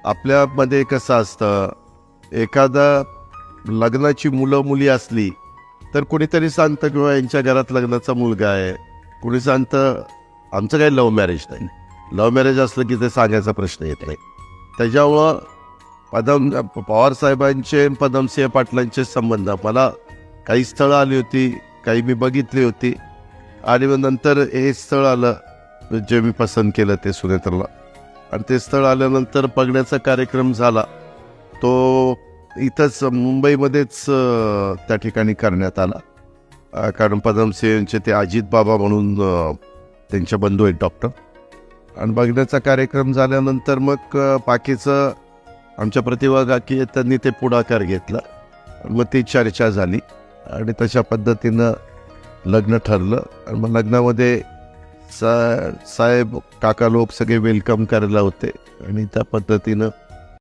आपल्यामध्ये कसं असतं, एखादा लग्नाची मुलं मुली असली तर कोणीतरी सांगतं किंवा यांच्या घरात लग्नाचा मुलगा आहे, कोणी सांगतं आमचं काही लव्ह मॅरेज नाही. लव्ह मॅरेज असलं की ते सांगायचा प्रश्न येत नाही. त्याच्यामुळं पवारसाहेबांचे पदमसिंह पाटलांचे संबंध मला काही स्थळं आली होती, काही मी बघितली होती आणि मग नंतर हे स्थळ आलं जे मी पसंत केलं ते सुनेत्रला. आणि ते स्थळ आल्यानंतर बघण्याचा कार्यक्रम झाला तो इथंच मुंबईमध्येच त्या ठिकाणी करण्यात आला. कारण पदमसिंहचे ते अजित बाबा म्हणून त्यांचे बंधू आहेत डॉक्टर. आणि बघण्याचा कार्यक्रम झाल्यानंतर मग बाकीचं आमच्या प्रतिभा काकी त्यांनी ते पुढाकार घेतला. मग ती चर्चा झाली आणि तशा पद्धतीनं लग्न ठरलं. आणि मग लग्नामध्ये साहेब काका लोक सगळे वेलकम करायला होते आणि त्या पद्धतीनं